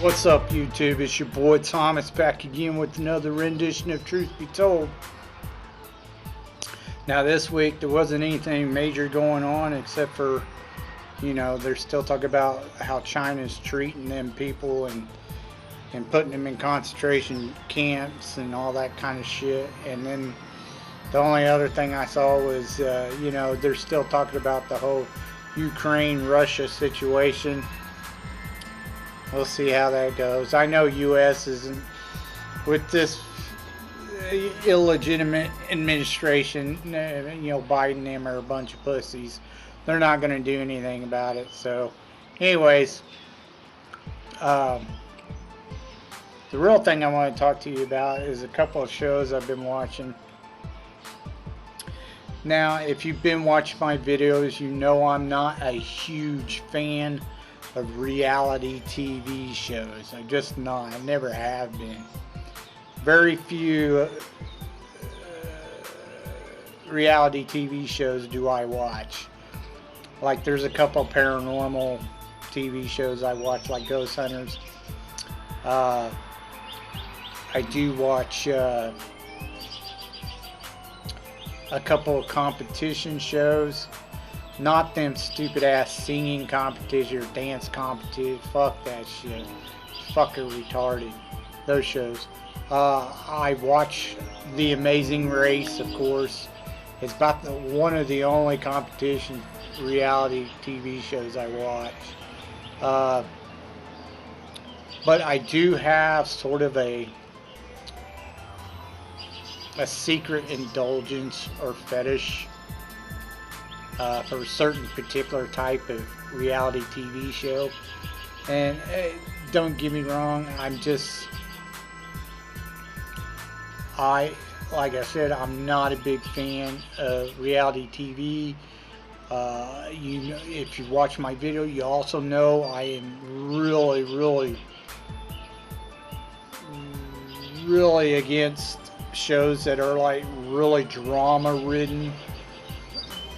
What's up, YouTube? It's your boy Thomas back again with another rendition of Truth Be Told. Now, this week there wasn't anything major going on except for, they're still talking about how China's treating them people and putting them in concentration camps and all that kind of shit. And then the only other thing I saw was, they're still talking about the whole Ukraine-Russia situation. We'll see how that goes. I know U.S. isn't, with this illegitimate administration, Biden them are a bunch of pussies. They're not going to do anything about it. So, anyways, the real thing I want to talk to you about is a couple of shows I've been watching. Now, if you've been watching my videos, you know I'm not a huge fan of reality TV shows. I'm just not. I never have been. Very few reality TV shows do I watch. Like, there's a couple paranormal TV shows I watch, like Ghost Hunters. I do watch a couple of competition shows. Not them stupid ass singing competition or dance competition. Fuck that shit. Fucking retarded. Those shows. I watch The Amazing Race, of course. It's about one of the only competition reality TV shows I watch. But I do have sort of a secret indulgence or fetish for a certain particular type of reality TV show. And don't get me wrong, like I said, I'm not a big fan of reality TV. If you watch my video, you also know I am really against shows that are like really drama ridden,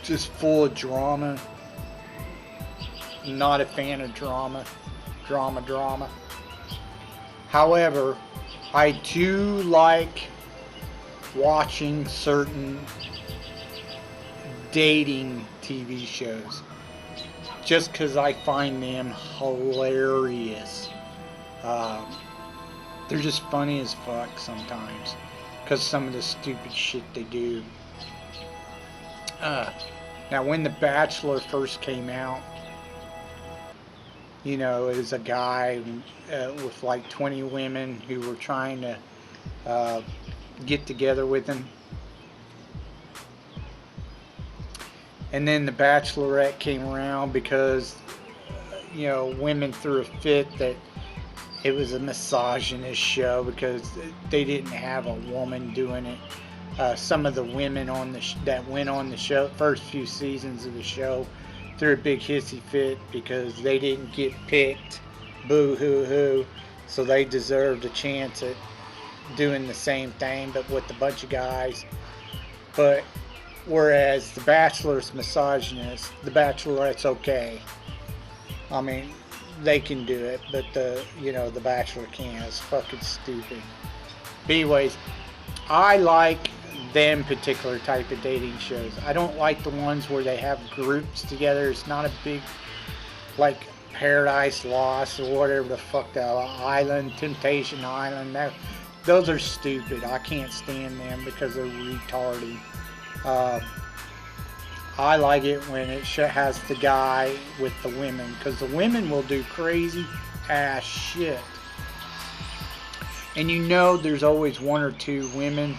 just full of drama. Not a fan of drama. However, I do like watching certain dating TV shows just because I find them hilarious. They're just funny as fuck sometimes because some of the stupid shit they do. Now, when The Bachelor first came out, it was a guy with like 20 women who were trying to get together with him. And then The Bachelorette came around because, women threw a fit that it was a misogynist show because they didn't have a woman doing it. Some of the women that went on the show, first few seasons of the show, threw a big hissy fit because they didn't get picked. Boo hoo hoo. So they deserved a chance at doing the same thing, but with a bunch of guys. But whereas The Bachelor's misogynist, The Bachelorette's okay. I mean, they can do it, but The Bachelor can't. It's fucking stupid. But anyways, I like them particular type of dating shows. I don't like the ones where they have groups together. It's not a big, like Paradise Lost or whatever the fuck that island, Temptation Island. Those are stupid. I can't stand them because they're retarded. I like it when it has the guy with the women, because the women will do crazy ass shit. And there's always one or two women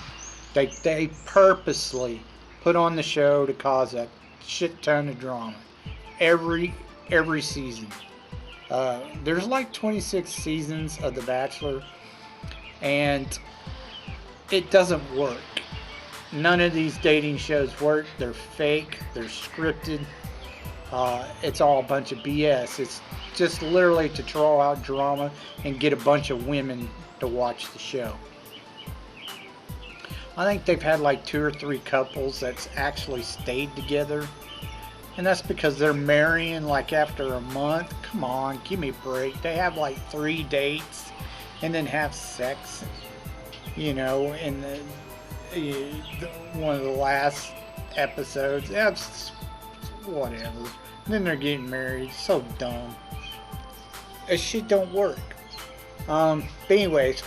that they purposely put on the show to cause a shit ton of drama. Every season. There's like 26 seasons of The Bachelor, and it doesn't work. None of these dating shows work. They're fake. They're scripted. It's all a bunch of BS. It's just literally to draw out drama and get a bunch of women to watch the show. I think they've had like 2 or 3 couples that's actually stayed together. And that's because they're marrying like after a month. Come on, give me a break. They have like 3 dates and then have sex, in one of the last episodes. That's whatever. And then they're getting married. So dumb. That shit don't work. But anyways,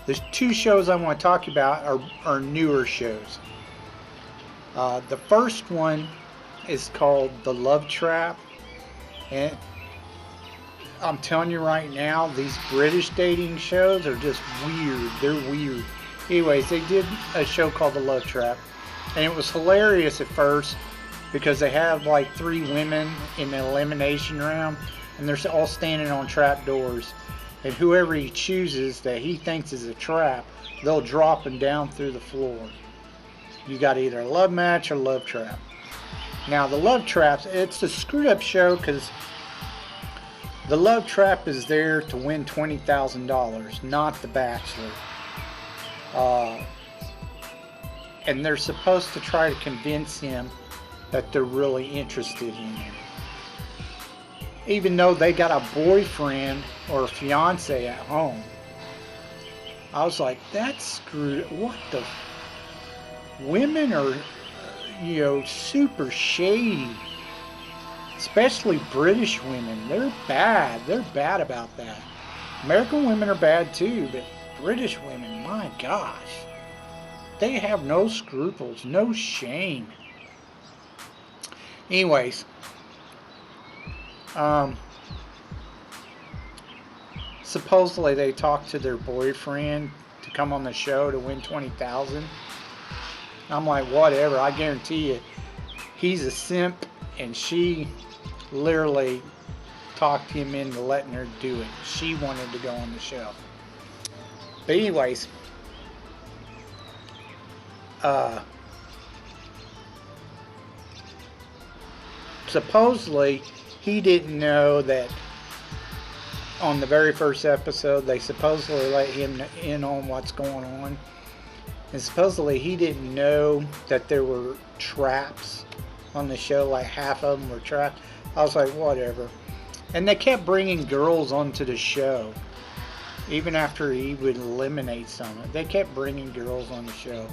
there's 2 shows I want to talk about are newer shows. The first one is called The Love Trap, and I'm telling you right now, these British dating shows are just weird. They're weird. Anyways, they did a show called The Love Trap, and it was hilarious at first because they have like 3 women in the elimination round, and they're all standing on trap doors, and whoever he chooses that he thinks is a trap, they'll drop him down through the floor. You got either a love match or love trap. Now the love traps, it's a screwed up show because the love trap is there to win $20,000, not the Bachelor. And they're supposed to try to convince him that they're really interested in him, even though they got a boyfriend or a fiance at home. I was like, that's screwed. What the? Women are, super shady. Especially British women. They're bad. They're bad about that. American women are bad too, but British women, my gosh. They have no scruples, no shame. Anyways, supposedly they talked to their boyfriend to come on the show to win $20,000. I'm like, whatever. I guarantee you, he's a simp, and she literally talked him into letting her do it. She wanted to go on the show. But anyways, supposedly he didn't know that on the very first episode they supposedly let him in on what's going on, and supposedly he didn't know that there were traps on the show. Like half of them were trapped. I was like, whatever. And they kept bringing girls onto the show even after he would eliminate someone. They kept bringing girls on the show.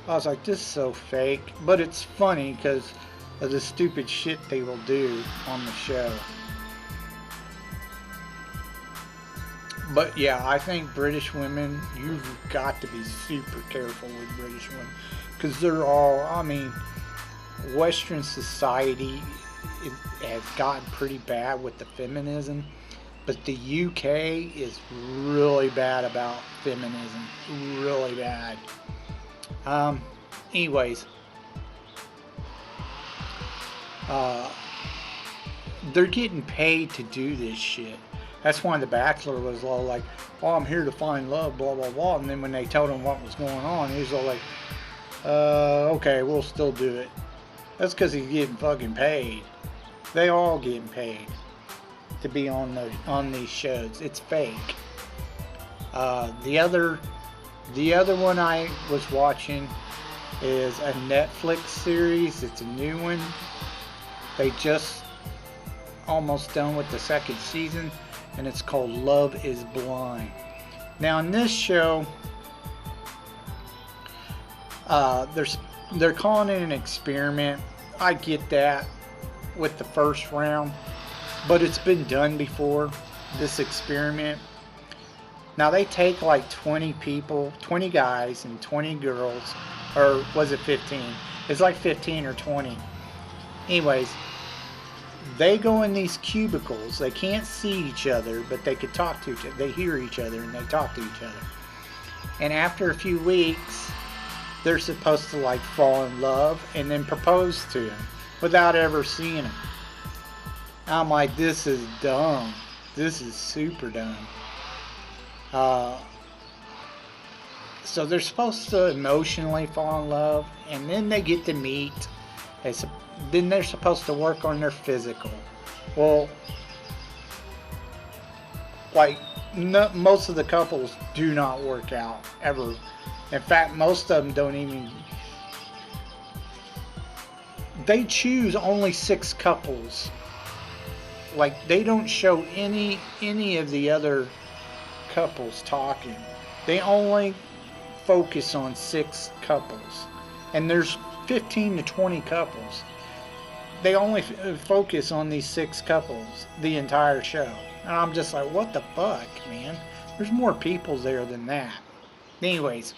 I was like, this is so fake, but it's funny because of the stupid shit they will do on the show. But yeah, I think British women, you've got to be super careful with British women, because they're all, Western society has gotten pretty bad with the feminism, but the UK is really bad about feminism, really bad. Anyways, they're getting paid to do this shit. That's why The Bachelor was all like, oh, I'm here to find love, blah, blah, blah. And then when they told him what was going on, he was all like, okay, we'll still do it. That's because he's getting fucking paid. They all getting paid to be on these shows. It's fake. The other one I was watching is a Netflix series. It's a new one. They just almost done with the 2nd season, and it's called Love is Blind. Now in this show, they're calling it an experiment. I get that with the first round, but it's been done before, this experiment. Now they take like 20 people, 20 guys and 20 girls, or was it 15? It's like 15 or 20. Anyways, they go in these cubicles. They can't see each other, but they could talk to each other. They hear each other and they talk to each other. And after a few weeks, they're supposed to like fall in love and then propose to him without ever seeing him. I'm like, this is dumb. This is super dumb. So they're supposed to emotionally fall in love, and then they get to meet. Then they're supposed to work on their physical. Well, like most of the couples do not work out ever. In fact, most of them don't even they choose only 6 couples. Like, they don't show any of the other couples talking. They only focus on 6 couples. And there's 15 to 20 couples. They only focus on these 6 couples the entire show. And I'm just like, what the fuck, man? There's more people there than that. Anyways.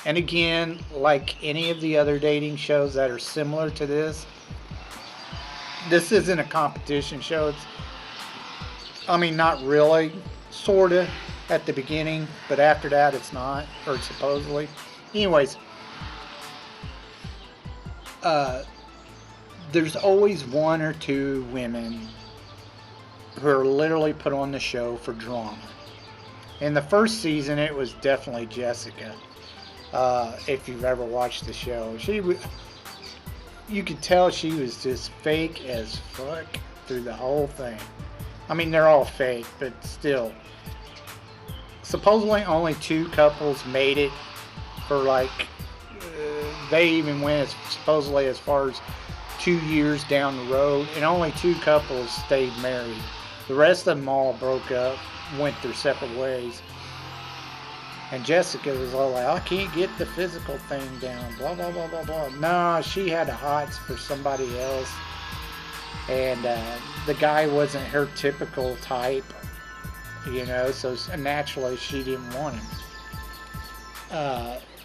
And again, like any of the other dating shows that are similar to this isn't a competition show. Not really, sorta, at the beginning, but after that it's not, or supposedly. Anyways, there's always 1 or 2 women who are literally put on the show for drama. In the first season, it was definitely Jessica. If you've ever watched the show, you could tell she was just fake as fuck through the whole thing. They're all fake, but still. Supposedly only 2 couples made it for they even went supposedly as far as 2 years down the road, and only 2 couples stayed married. The rest of them all broke up, went their separate ways. And Jessica was all like, I can't get the physical thing down, blah, blah, blah, blah, blah. No, she had the hots for somebody else. And the guy wasn't her typical type, so naturally she didn't want him.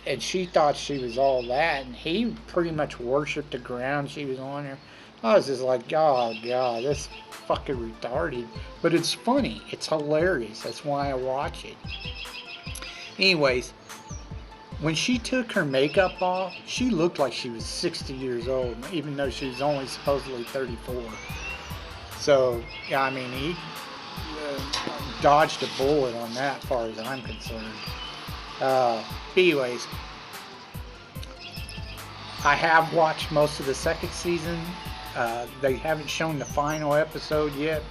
And she thought she was all that, and he pretty much worshipped the ground she was on her. I was just like, oh God, this fucking retarded. But it's funny, it's hilarious, that's why I watch it. Anyways, when she took her makeup off, she looked like she was 60 years old, even though she was only supposedly 34. So, yeah, he dodged a bullet on that, as far as I'm concerned. Anyways, I have watched most of the second season. They haven't shown the final episode yet.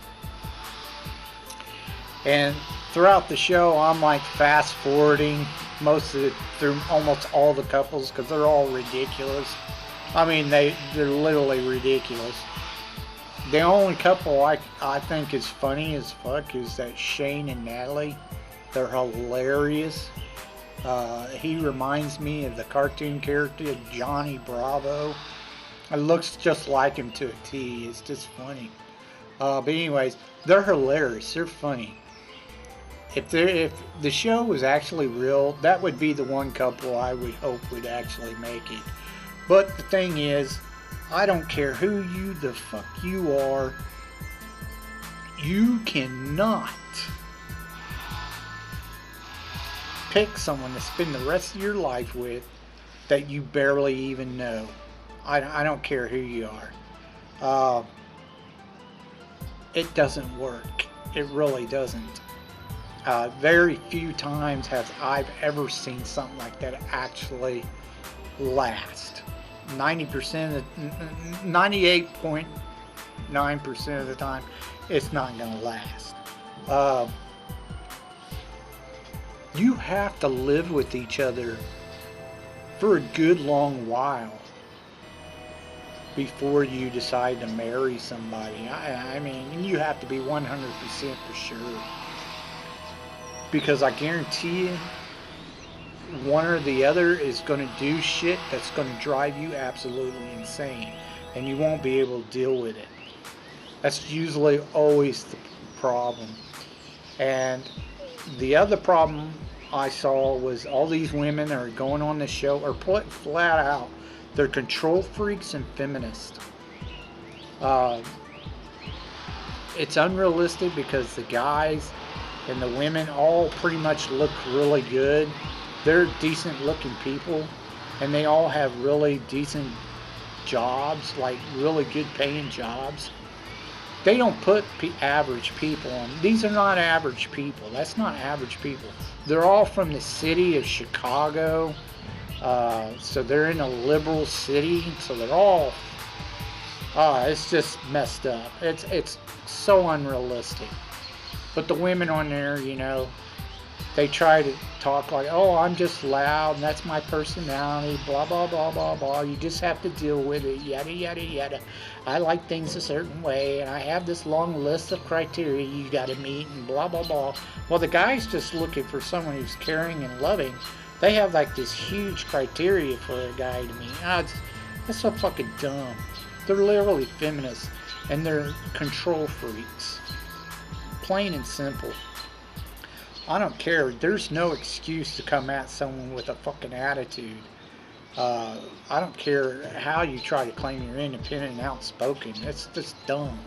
And throughout the show, I'm fast forwarding through almost all the couples because they're all ridiculous. They're literally ridiculous. The only couple I think is funny as fuck is that Shane and Natalie. They're hilarious. He reminds me of the cartoon character Johnny Bravo. It looks just like him to a T. It's just funny. But anyways, they're hilarious. They're funny. If the show was actually real, that would be the one couple I would hope would actually make it. But the thing is, I don't care who the fuck you are. You cannot pick someone to spend the rest of your life with that you barely even know. I don't care who you are. It doesn't work. It really doesn't. Very few times have I've ever seen something like that actually last. 98.9% of the time, it's not going to last. You have to live with each other for a good long while before you decide to marry somebody. You have to be 100% for sure. Because I guarantee you, one or the other is going to do shit that's going to drive you absolutely insane. And you won't be able to deal with it. That's usually always the problem. And the other problem I saw was all these women are going on the show, or flat out, they're control freaks and feminists. It's unrealistic because the guys and the women all pretty much look really good. They're decent looking people, and they all have really decent jobs, really good paying jobs. They don't put average people on. These are not average people. That's not average people. They're all from the city of Chicago, so they're in a liberal city, so they're all, it's just messed up. It's so unrealistic. But the women on there, they try to talk like, oh, I'm just loud and that's my personality, blah, blah, blah, blah, blah. You just have to deal with it, yada, yada, yada. I like things a certain way and I have this long list of criteria you got to meet and blah, blah, blah. Well, the guy's just looking for someone who's caring and loving. They have like this huge criteria for a guy to meet. That's so fucking dumb. They're literally feminists and they're control freaks. Plain and simple. I don't care. There's no excuse to come at someone with a fucking attitude. I don't care how you try to claim you're independent and outspoken. That's just dumb.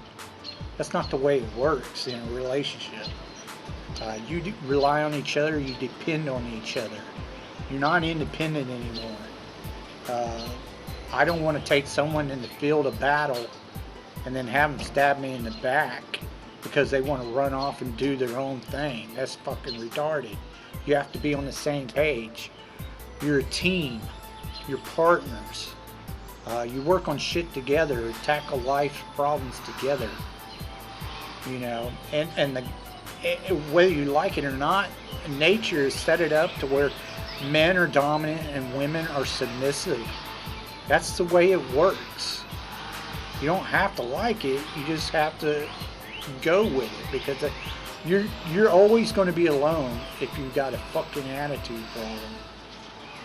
That's not the way it works in a relationship. You rely on each other. You depend on each other. You're not independent anymore. I don't want to take someone in the field of battle and then have them stab me in the back because they want to run off and do their own thing. That's fucking retarded. You have to be on the same page. You're a team. You're partners. You work on shit together, tackle life problems together. You know, and whether you like it or not, nature has set it up to where men are dominant and women are submissive. That's the way it works. You don't have to like it. You just have to go with it, because you're always going to be alone if you've got a fucking attitude problem.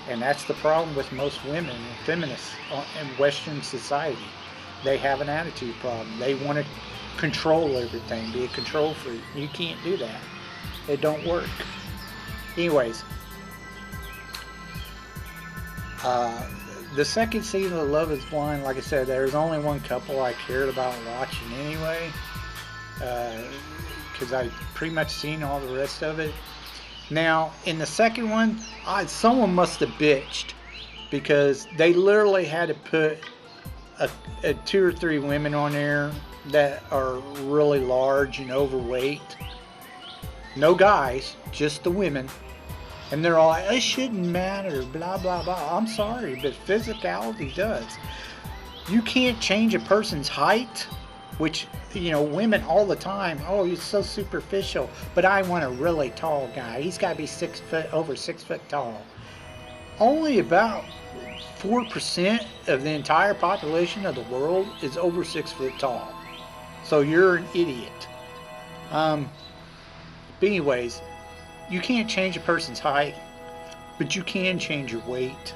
And that's the problem with most women and feminists in Western society. They have an attitude problem. They want to control everything, be a control freak. You can't do that. It don't work. Anyways, the second season of Love is Blind, like I said, there's only one couple I cared about watching anyway, because I've pretty much seen all the rest of it. Now, in the second one, someone must have bitched, because they literally had to put a 2 or 3 women on there that are really large and overweight. No guys, just the women. And they're all like, it shouldn't matter, blah, blah, blah. I'm sorry, but physicality does. You can't change a person's height, which, you know, women all the time, oh, he's so superficial, but I want a really tall guy. He's got to be 6 foot, over 6 foot tall. Only about 4% of the entire population of the world is over 6 foot tall. So you're an idiot. But anyways, you can't change a person's height, but you can change your weight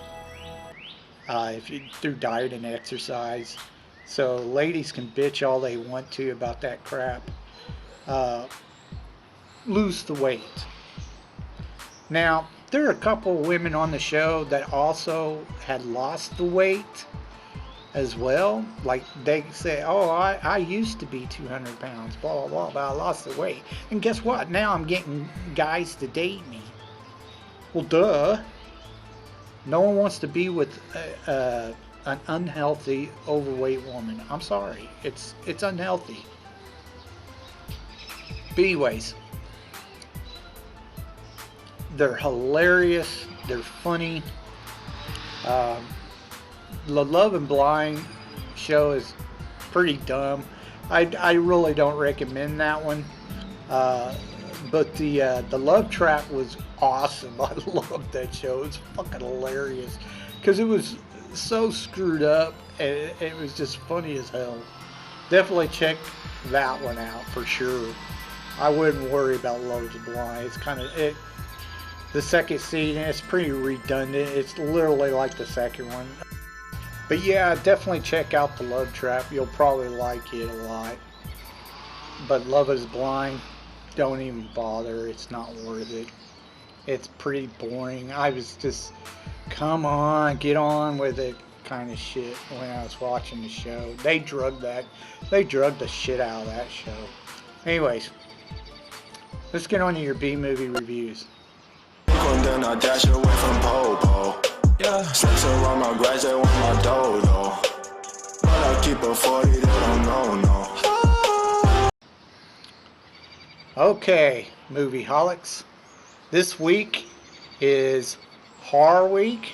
through diet and exercise. So ladies can bitch all they want to about that crap. Lose the weight. Now, there are a couple of women on the show that also had lost the weight as well. Like, they say, oh, I used to be 200 pounds, blah, blah, blah, but I lost the weight. And guess what? Now I'm getting guys to date me. Well, duh. No one wants to be with an unhealthy, overweight woman. I'm sorry. It's unhealthy. But anyways, they're hilarious. They're funny. The Love and Blind show is pretty dumb. I really don't recommend that one. But the Love Trap was awesome. I loved that show. It was fucking hilarious because it was so screwed up and it was just funny as hell. Definitely check that one out for sure. I wouldn't worry about Love is Blind. It's kind of it. The second season, it's pretty redundant. It's literally like the second one. But yeah, definitely check out the Love Trap. You'll probably like it a lot. But Love is Blind, don't even bother. It's not worth it. It's pretty boring. I was just, come on, get on with it kind of shit when I was watching the show. They drugged the shit out of that show. Anyways, let's get on to your B-movie reviews. Then I dash away from Popo. Yeah, snakes around my grass, they want my dodo. But I keep a 40, they don't know, no. Okay, movie holics. This week is Horror Week.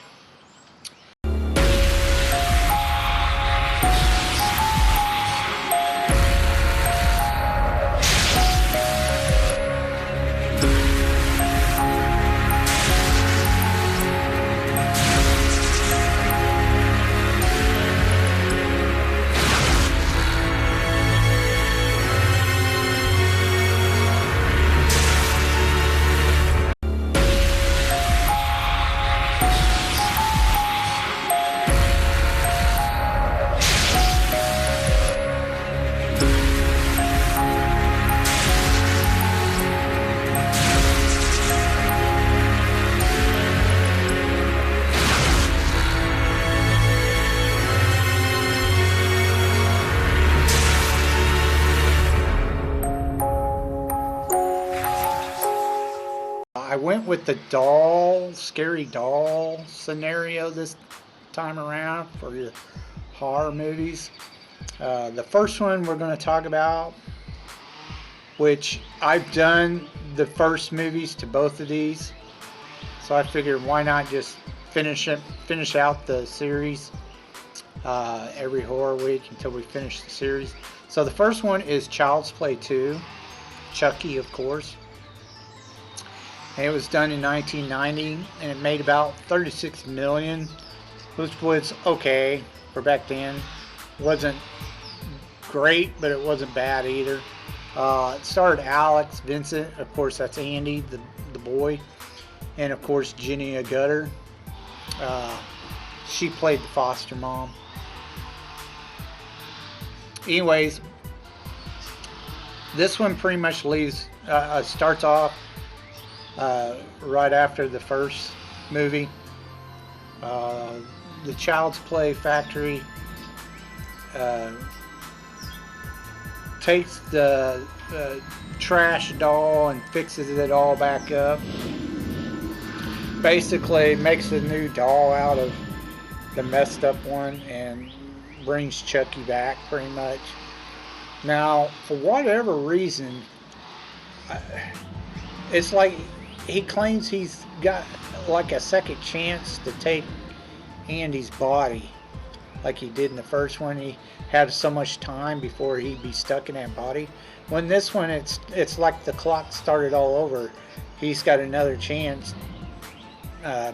I went with the doll, scary doll scenario this time around for your horror movies. The first one we're going to talk about, which I've done the first movies to both of these, so I figured why not just finish out the series every horror week until we finish the series. So the first one is Child's Play 2, Chucky, of course. And it was done in 1990, and it made about 36 million, which was okay for back then. It wasn't great, but it wasn't bad either. It starred Alex Vincent, of course that's Andy, the boy, and of course Jenny Agutter. She played the foster mom. Anyways, this one pretty much starts off right after the first movie. The Child's Play factory takes the trash doll and fixes it all back up. Basically makes a new doll out of the messed up one and brings Chucky back pretty much. Now, for whatever reason, it's like he claims he's got like a second chance to take Andy's body like he did in the first one. He had so much time before he'd be stuck in that body. When this one, it's like the clock started all over. He's got another chance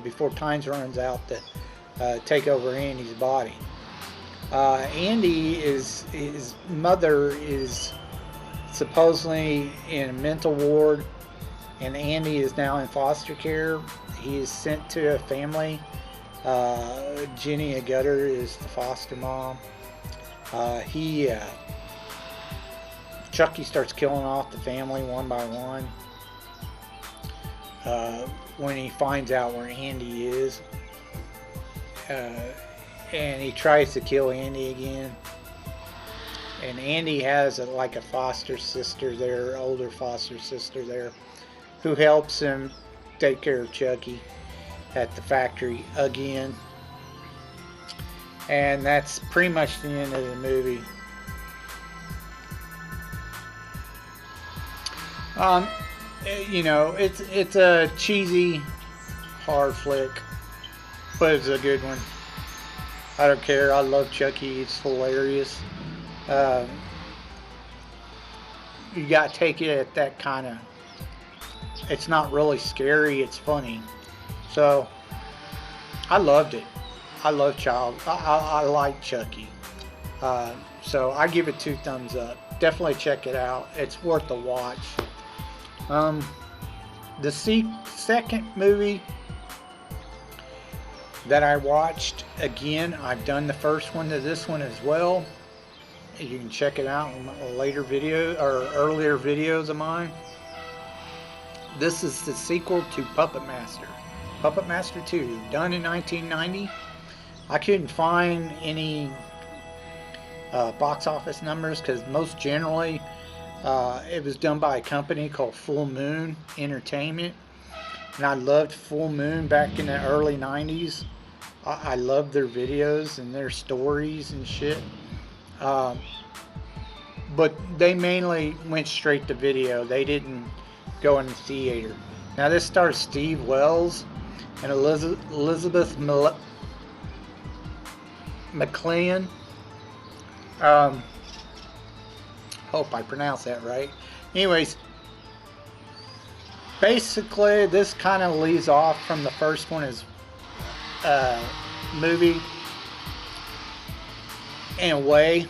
before time runs out to take over Andy's body. His mother is supposedly in a mental ward, and Andy is now in foster care. He is sent to a family. Jenny Agutter is the foster mom. Chucky starts killing off the family one by one when he finds out where Andy is. And he tries to kill Andy again. And Andy has like a foster sister there, older foster sister there, who helps him take care of Chucky at the factory again. And that's pretty much the end of the movie. You know, it's a cheesy horror flick, but it's a good one. I don't care. I love Chucky. It's hilarious. You gotta take it at that kind of. It's not really scary. It's funny. So I loved it. I love I like Chucky. So I give it 2 thumbs up. Definitely check it out. It's worth a watch. The second movie that I watched, again, I've done the first one to this one as well. You can check it out in later video or earlier videos of mine. This is the sequel to Puppet Master. Puppet Master 2, done in 1990. I couldn't find any box office numbers because most generally it was done by a company called Full Moon Entertainment. And I loved Full Moon back in the early 90s. I loved their videos and their stories and shit. But they mainly went straight to video. They didn't go in the theater. Now this stars Steve Wells and Elizabeth McLean. Hope I pronounced that right. Anyways, basically this kind of leads off from the first one as movie in a way.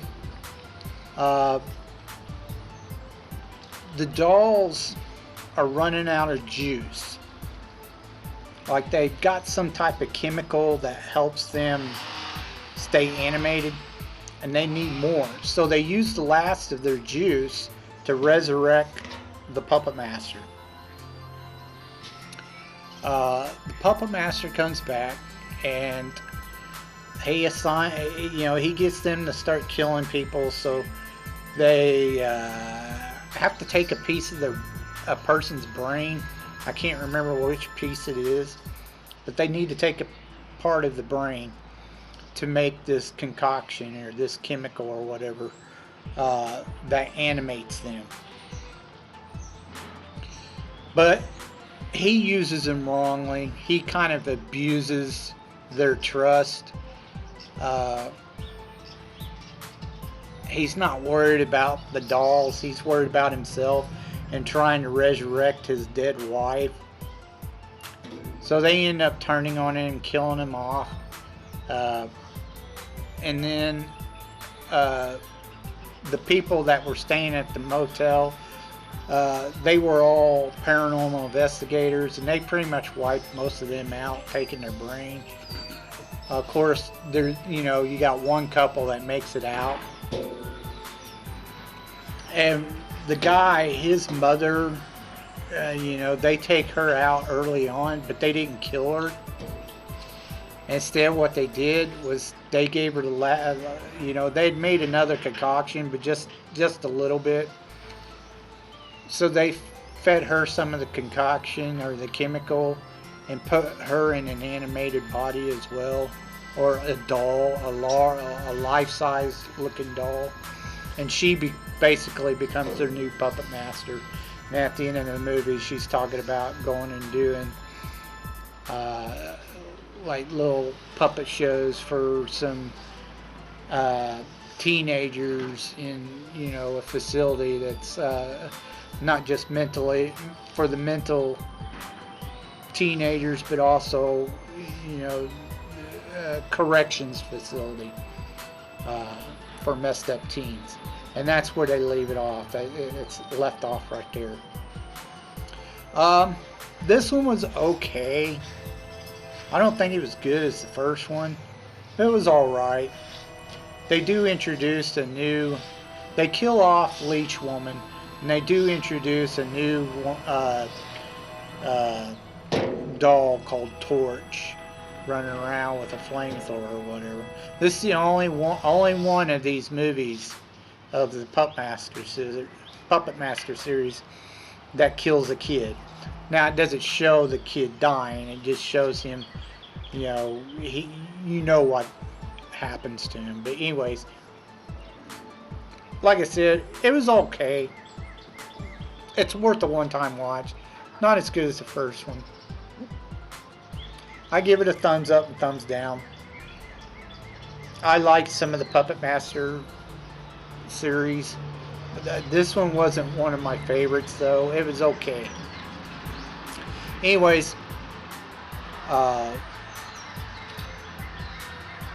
The dolls are running out of juice. Like they've got some type of chemical that helps them stay animated, and they need more. So they use the last of their juice to resurrect the Puppet Master. The Puppet Master comes back, and he gets them to start killing people. So they have to take a piece of a person's brain I can't remember which piece it is, but they need to take a part of the brain to make this concoction or this chemical or whatever that animates them. But he uses them wrongly. He kind of abuses their trust. He's not worried about the dolls. He's worried about himself and trying to resurrect his dead wife. So they end up turning on him and killing him off. And then the people that were staying at the motel, they were all paranormal investigators, and they pretty much wiped most of them out, taking their brain. Of course, there, you got one couple that makes it out, and the guy, his mother, they take her out early on, but they didn't kill her. Instead, what they did was they gave her they'd made another concoction, but just a little bit. So they fed her some of the concoction or the chemical and put her in an animated body as well, or a doll, a life-size looking doll, and she basically becomes their new puppet master. And at the end of the movie, she's talking about going and doing like little puppet shows for some teenagers in a facility that's not just mentally for the mental teenagers, but also corrections facility for messed up teens. And that's where they leave it off. It's left off right there. This one was okay. I don't think it was good as the first one. It was alright. They do introduce they kill off Leech Woman, and they do introduce a new doll called Torch running around with a flamethrower or whatever. This is the only one of these movies of the Puppet Master series that kills a kid. Now, it doesn't show the kid dying. It just shows him, what happens to him. But anyways, like I said, it was okay. It's worth a one-time watch. Not as good as the first one. I give it a thumbs up and thumbs down. I liked some of the Puppet Master series. This one wasn't one of my favorites, though. It was okay. Anyways,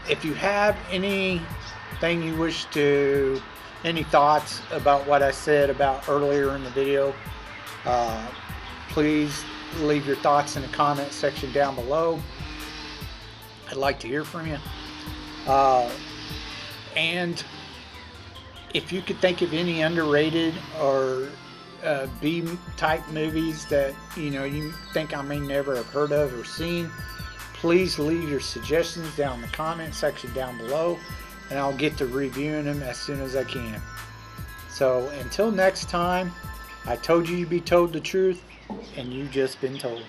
if you have anything you wish to, any thoughts about what I said about earlier in the video, please leave your thoughts in the comment section down below. I'd like to hear from you. And if you could think of any underrated or B-type movies that you think I may never have heard of or seen, please leave your suggestions down in the comment section down below, and I'll get to reviewing them as soon as I can. So until next time, I told you you'd be told the truth, and you've just been told.